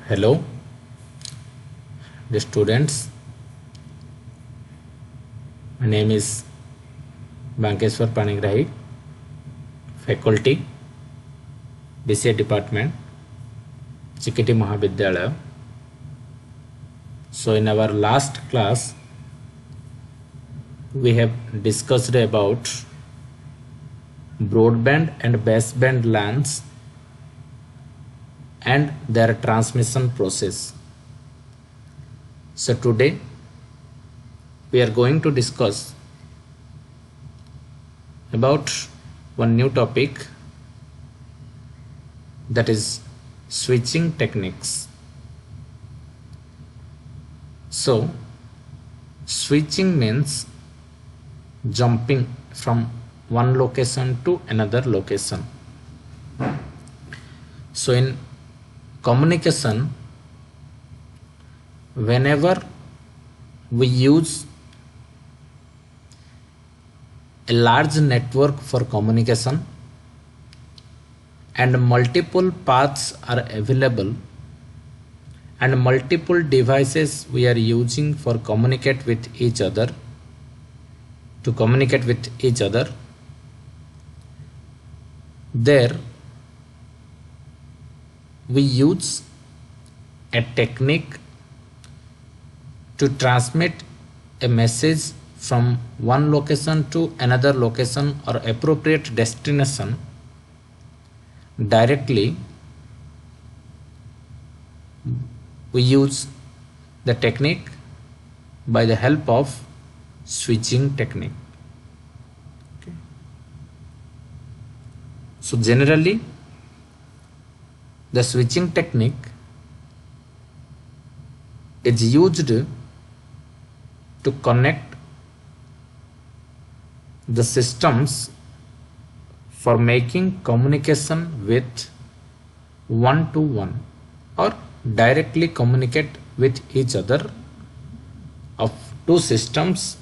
Hello, the students. My name is Bankeswar Panigrahi, faculty, BCA department, Chikiti Mahavidyalaya. So in our last class, we have discussed about broadband and baseband LANs and their transmission process. So today we are going to discuss about one new topic, that is switching techniques. So switching means jumping from one location to another location. So in communication, whenever we use a large network for communication and multiple paths are available and multiple devices we are using for communicate with each other, there we use a technique to transmit a message from one location to another location or appropriate destination directly. We use the technique by the help of switching technique. Okay. So generally, the switching technique is used to connect the systems for making communication with one-to-one or directly communicate with each other of two systems,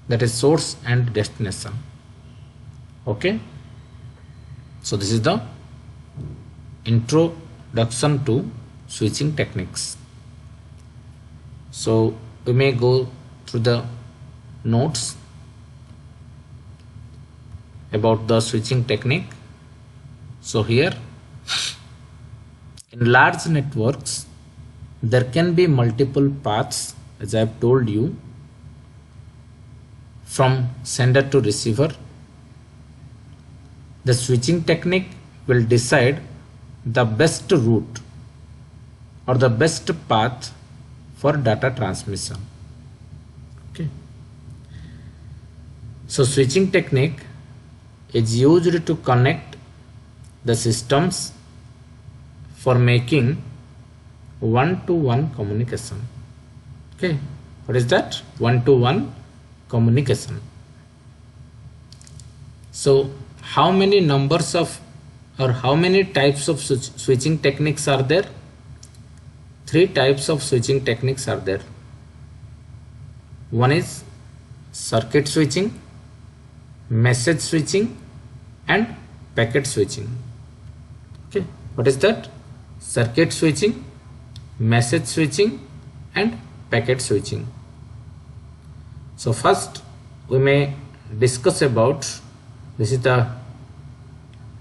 that is source and destination. Okay, so this is the introduction to switching techniques. So we may go through the notes about the switching technique. So here, in large networks, there can be multiple paths, as I have told you, from sender to receiver. The switching technique will decide the best route or the best path for data transmission. Okay. So switching technique is used to connect the systems for making one-to-one communication. Okay, what is that? One-to-one communication. So how many numbers of or how many types of switching techniques are there? 3 types of switching techniques are there. One is circuit switching, message switching, and packet switching. Okay, what is that? Circuit switching, message switching, and packet switching. So first we may discuss about, this is the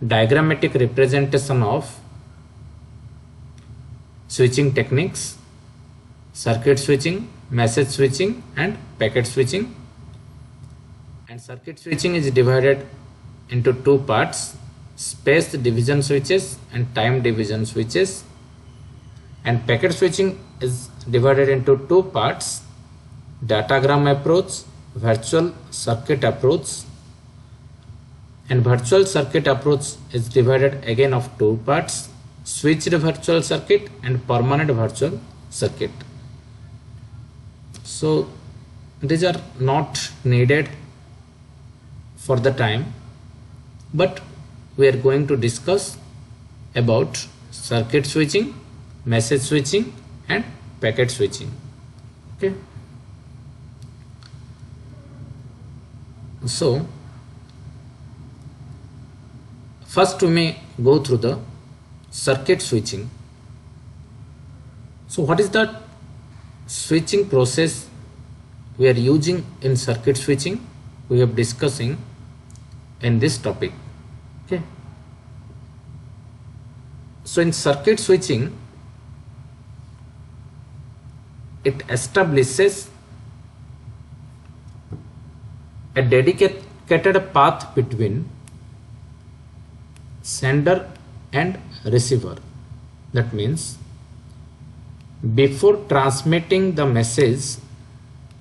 diagrammatic representation of switching techniques: circuit switching, message switching, and packet switching. And circuit switching is divided into 2 parts: space division switches and time division switches. And packet switching is divided into 2 parts: datagram approach, virtual circuit approach. And virtual circuit approach is divided again of 2 parts: switched virtual circuit and permanent virtual circuit. So these are not needed for the time, but we are going to discuss about circuit switching, message switching, and packet switching. Okay, so first we may go through the circuit switching. So what is the switching process we are using in circuit switching? We are discussing in this topic. Okay. So in circuit switching, it establishes a dedicated path between sender and receiver. That means before transmitting the message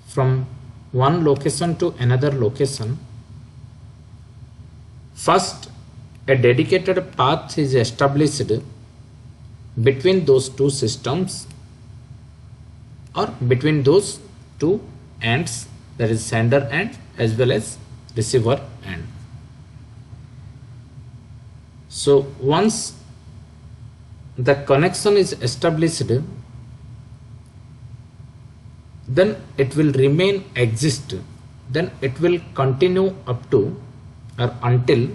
from one location to another location, first a dedicated path is established between those two systems, or between those two ends, that is sender end as well as receiver end. So once the connection is established, then it will remain exist, then it will continue up to or until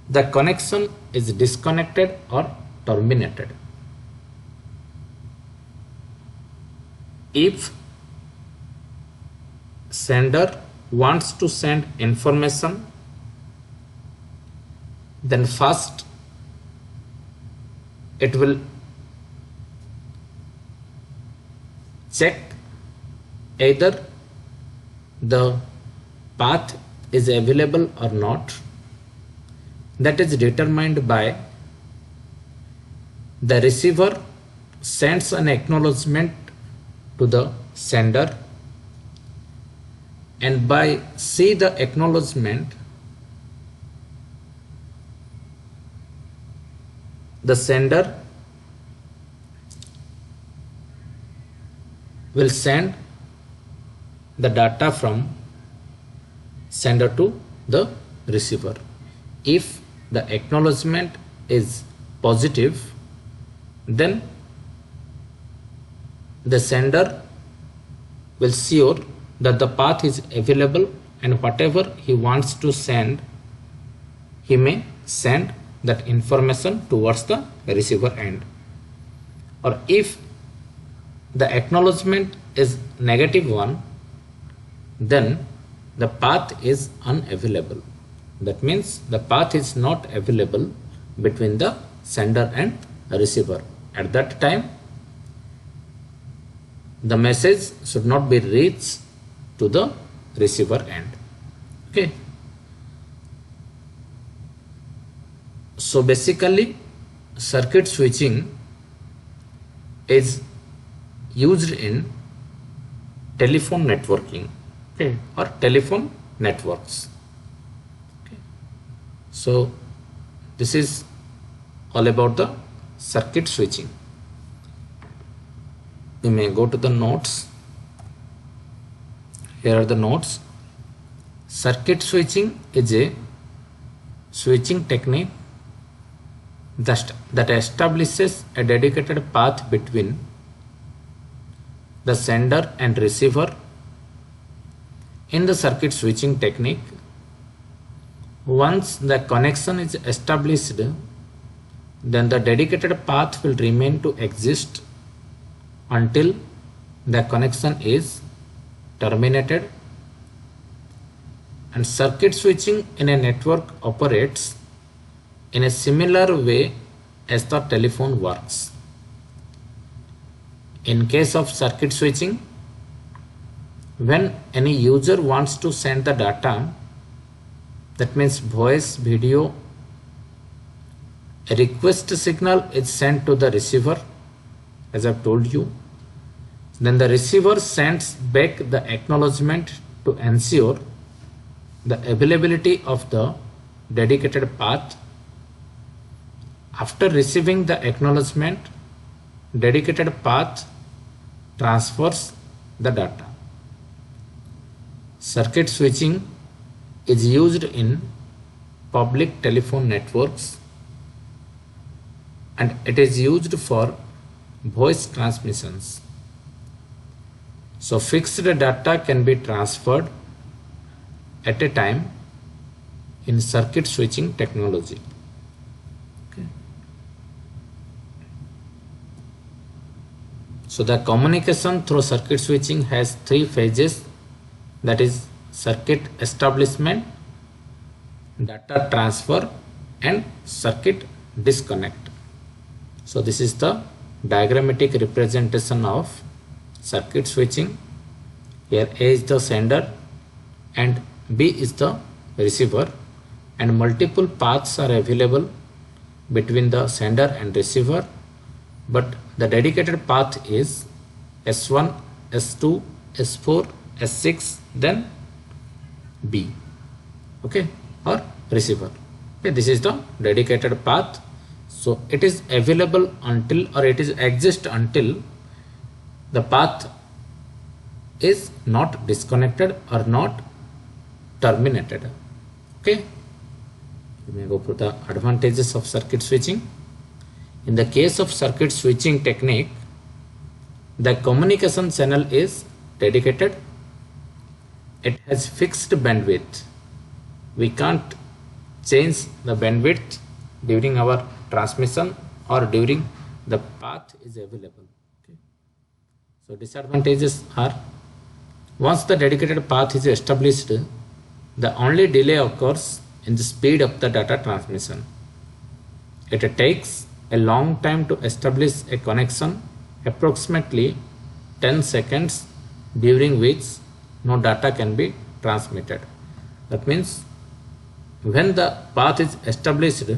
the connection is disconnected or terminated. If sender wants to send information, then first it will check either the path is available or not. That is determined by the receiver sends an acknowledgement to the sender, and by see the acknowledgement, the sender will send the data from sender to the receiver. If the acknowledgement is positive, then the sender will sure that the path is available, and whatever he wants to send, he may send that information towards the receiver end. Or if the acknowledgement is negative one, then the path is unavailable. That means the path is not available between the sender and receiver. At that time, the message should not be reached to the receiver end. Okay. So basically, circuit switching is used in telephone networking, okay, or telephone networks. Okay. So this is all about the circuit switching. You may go to the notes. Here are the notes. Circuit switching is a switching technique that establishes a dedicated path between the sender and receiver. In the circuit switching technique, once the connection is established, then the dedicated path will remain to exist until the connection is terminated. And circuit switching in a network operates in a similar way as the telephone works. In case of circuit switching, when any user wants to send the data, that means voice, video, a request signal is sent to the receiver, as I've told you. Then the receiver sends back the acknowledgement to ensure the availability of the dedicated path. After receiving the acknowledgement, dedicated path transfers the data. Circuit switching is used in public telephone networks, and it is used for voice transmissions. So fixed data can be transferred at a time in circuit switching technology. So the communication through circuit switching has three phases, that is circuit establishment, data transfer and circuit disconnect. So this is the diagrammatic representation of circuit switching. Here A is the sender and B is the receiver, and multiple paths are available between the sender and receiver, but the dedicated path is S1, S2, S4, S6, then B, okay, or receiver. Okay, this is the dedicated path. So it is available until, or it is exist until the path is not disconnected or not terminated. Okay, we may go through the advantages of circuit switching. In the case of circuit switching technique, the communication channel is dedicated. It has fixed bandwidth. We can't change the bandwidth during our transmission or during the path is available. Okay. So disadvantages are, once the dedicated path is established, the only delay occurs in the speed of the data transmission. It takes a long time to establish a connection, approximately 10 seconds, during which no data can be transmitted. That means when the path is established,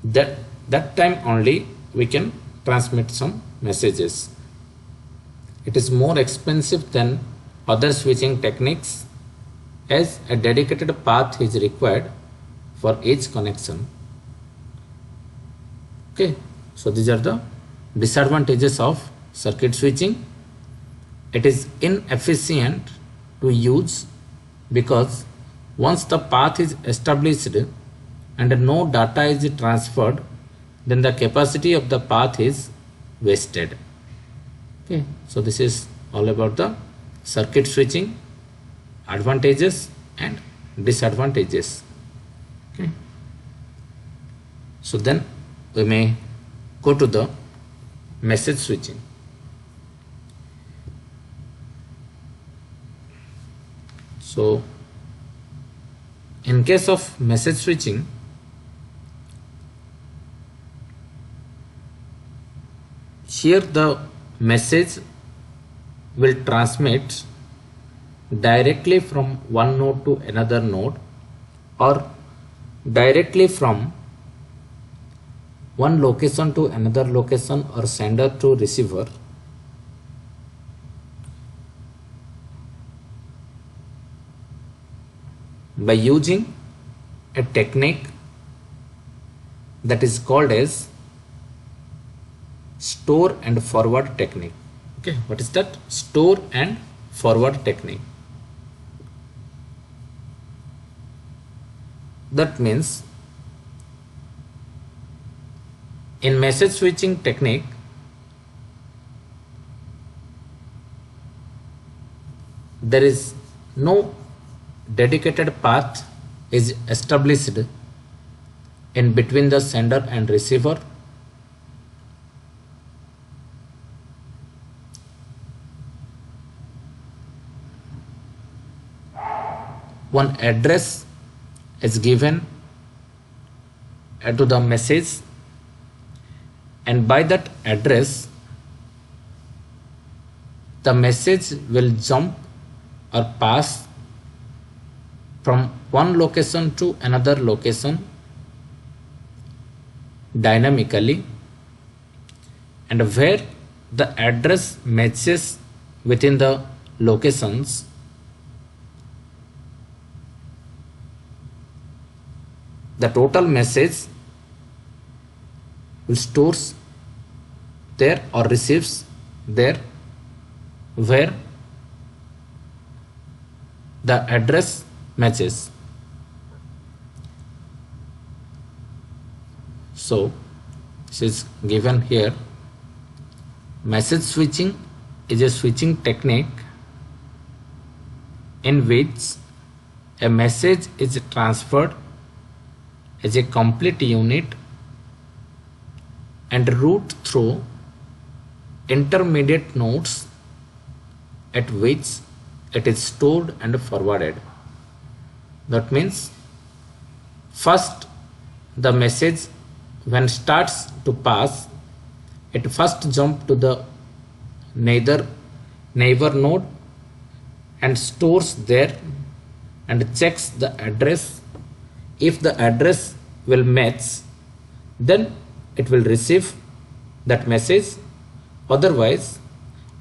that time only we can transmit some messages. It is more expensive than other switching techniques, as a dedicated path is required for each connection. Okay, so these are the disadvantages of circuit switching. It is inefficient to use because once the path is established and no data is transferred, then the capacity of the path is wasted. Okay, so this is all about the circuit switching, advantages and disadvantages. Okay, so then we may go to the message switching. So in case of message switching, here the message will transmit directly from one node to another node, or directly from one location to another location, or sender to receiver. By using a technique that is called as store and forward technique. Okay, what is that? Store and forward technique. That means in message switching technique, there is no dedicated path is established in between the sender and receiver. One address is given to the message, and by that address the message will jump or pass from one location to another location dynamically, and where the address matches within the locations, the total message will stores there or receives there where the address matches. So this is given here. Message switching is a switching technique in which a message is transferred as a complete unit and route through intermediate nodes at which it is stored and forwarded. That means first the message when starts to pass, it first jump to the neighbor node and stores there and checks the address. If the address will match, then it will receive that message. Otherwise,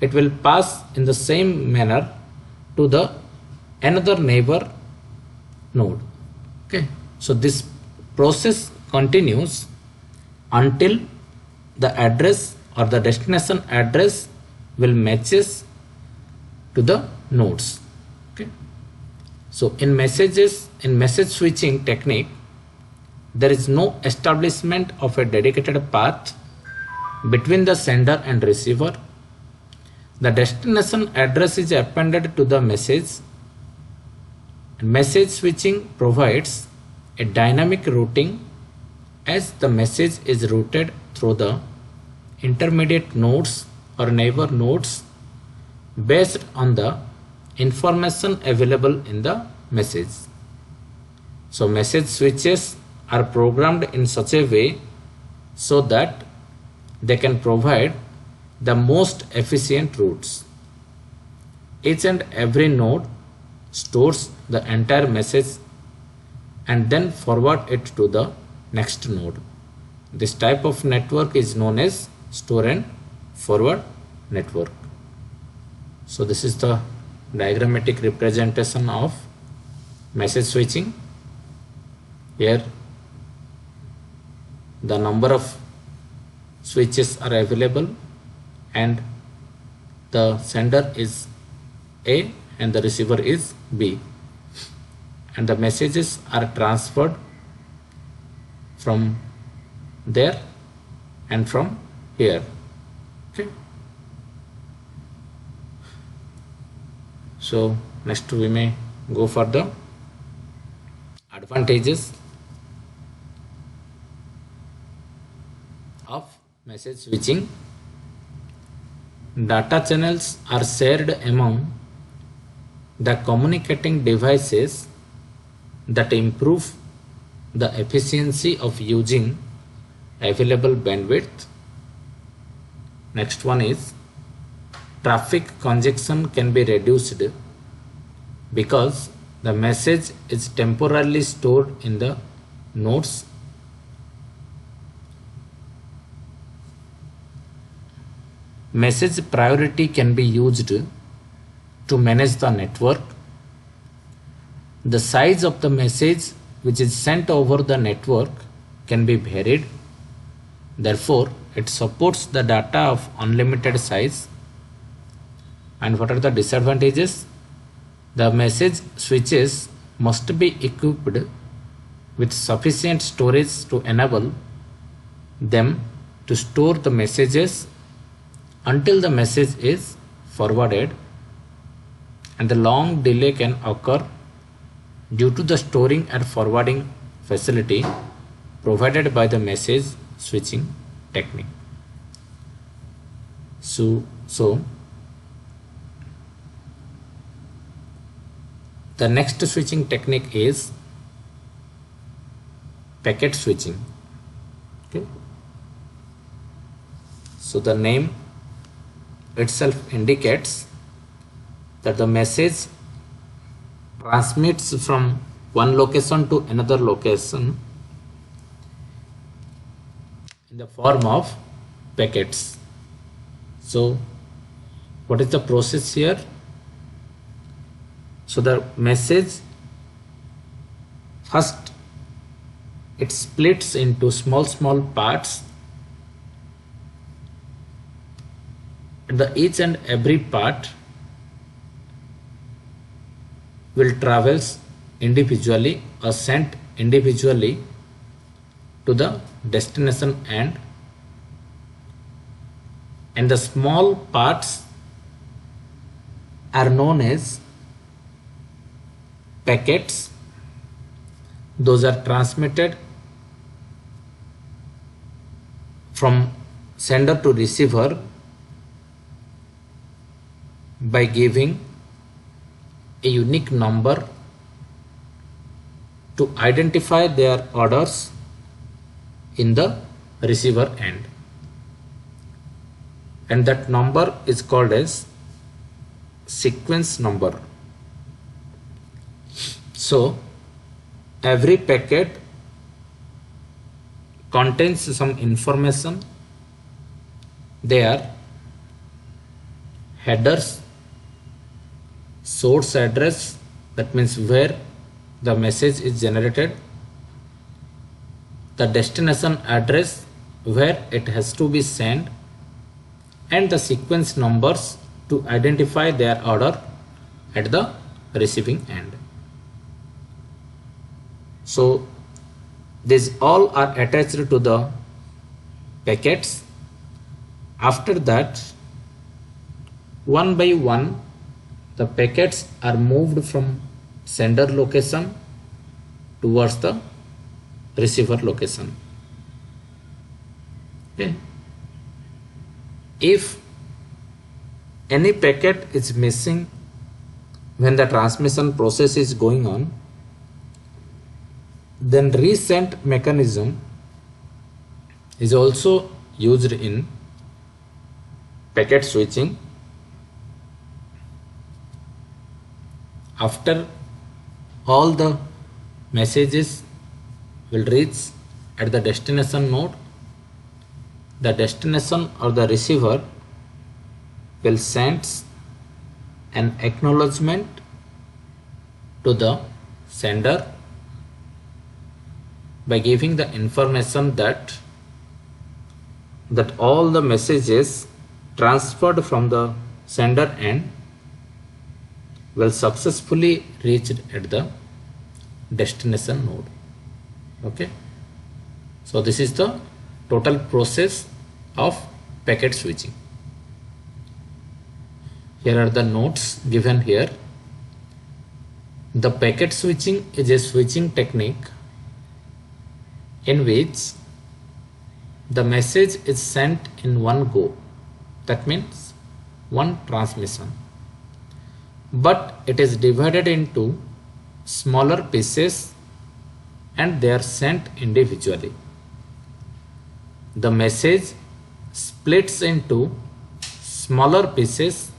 it will pass in the same manner to the another neighbor node. Okay, so this process continues until the address or the destination address will matches to the nodes. Okay, so in message switching technique, there is no establishment of a dedicated path between the sender and receiver. The destination address is appended to the message. Message switching provides a dynamic routing as the message is routed through the intermediate nodes or neighbor nodes based on the information available in the message. So message switches are programmed in such a way so that they can provide the most efficient routes. Each and every node stores the entire message and then forward it to the next node. This type of network is known as store and forward network. So this is the diagrammatic representation of message switching. Here the number of switches are available and the sender is A and the receiver is B, and the messages are transferred from there and from here. Okay, so next we may go for the advantages of message switching. Data channels are shared among the communicating devices that improve the efficiency of using available bandwidth. Next one is traffic congestion can be reduced because the message is temporarily stored in the nodes. Message priority can be used to manage the network. The size of the message which is sent over the network can be varied. Therefore, it supports the data of unlimited size. And what are the disadvantages? The message switches must be equipped with sufficient storage to enable them to store the messages until the message is forwarded, and the long delay can occur due to the storing and forwarding facility provided by the message switching technique. So the next switching technique is packet switching. Okay, so the name itself indicates that the message transmits from one location to another location in the form of packets. So what is the process here? So the message first it splits into small parts, and each and every part will travels individually or sent individually to the destination end, and the small parts are known as packets. Those are transmitted from sender to receiver by giving a unique number to identify their orders in the receiver end, and that number is called as sequence number. So every packet contains some information. They are headers, source address, that means where the message is generated, the destination address where it has to be sent, and the sequence numbers to identify their order at the receiving end. So these all are attached to the packets. After that, one by one, the packets are moved from sender location towards the receiver location. Okay. If any packet is missing when the transmission process is going on, then resend mechanism is also used in packet switching. After all the messages will reach at the destination node, the destination or the receiver will send an acknowledgement to the sender by giving the information that all the messages transferred from the sender end will successfully reach at the destination node. Okay, so this is the total process of packet switching. Here are the notes given here. The packet switching is a switching technique in which the message is sent in one go, that means one transmission, but it is divided into smaller pieces and they are sent individually. The message splits into smaller pieces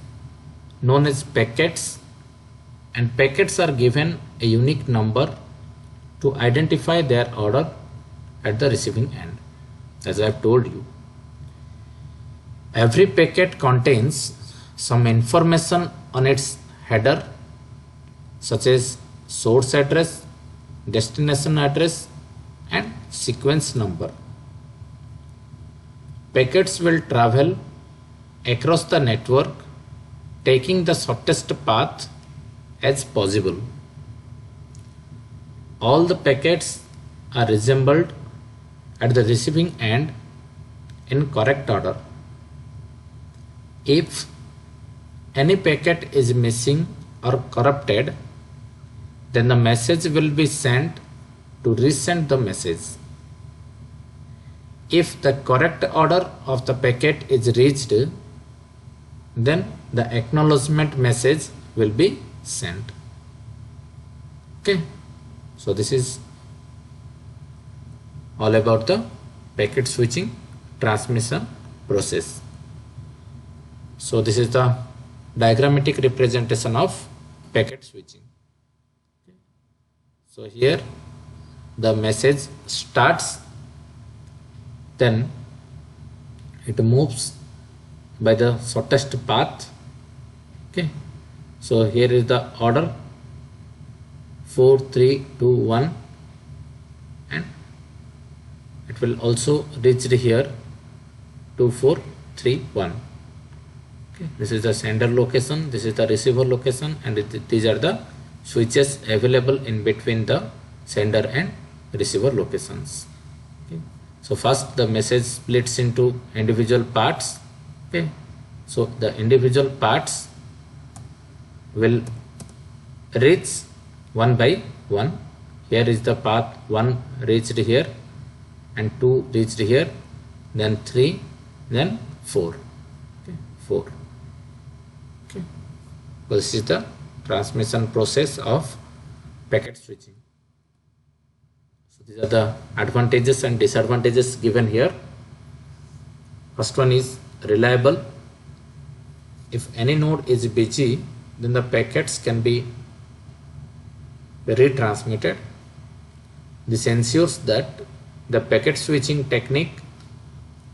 known as packets, and packets are given a unique number to identify their order at the receiving end. As I have told you, every packet contains some information on its header, such as source address, destination address, and sequence number. Packets will travel across the network taking the shortest path as possible. All the packets are reassembled at the receiving end in correct order. If any packet is missing or corrupted, then the message will be sent to resend the message. If the correct order of the packet is reached, then the acknowledgement message will be sent. Okay, so this is all about the packet switching transmission process. So this is the diagrammatic representation of packet switching. So here the message starts, then it moves by the shortest path. Okay, so here is the order 4 3 2 1, and it will also reach here 2 4 3 1. Okay, this is the sender location, this is the receiver location, and these are the switches available in between the sender and receiver locations. Okay, so first the message splits into individual parts. Okay, so the individual parts will reach one by one. Here is the path 1 reached here, and 2 reached here, then 3, then 4. Okay, 4. Okay, This is the transmission process of packet switching. So these are the advantages and disadvantages given here. First one is reliable. If any node is busy, then the packets can be retransmitted. This ensures that the packet switching technique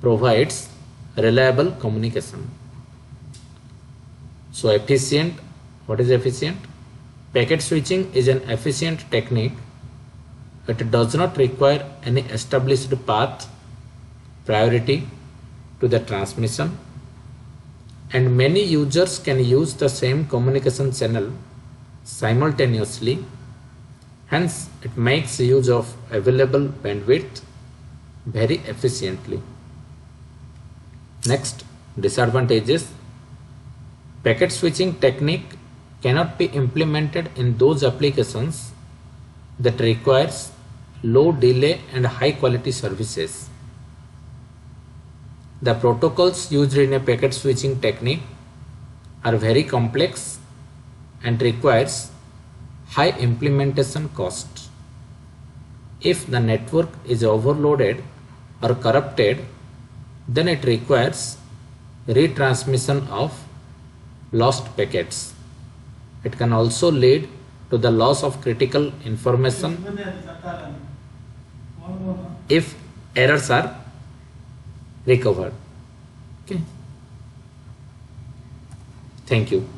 provides reliable communication. So efficient, what is efficient? Packet switching is an efficient technique. It does not require any established path priority to the transmission, and many users can use the same communication channel simultaneously. Hence, it makes use of available bandwidth very efficiently. Next, disadvantages. Packet switching technique cannot be implemented in those applications that requires low delay and high quality services. The protocols used in a packet switching technique are very complex and requires high implementation cost. If the network is overloaded or corrupted, then it requires retransmission of lost packets. It can also lead to the loss of critical information if errors are recovered. Okay. Thank you.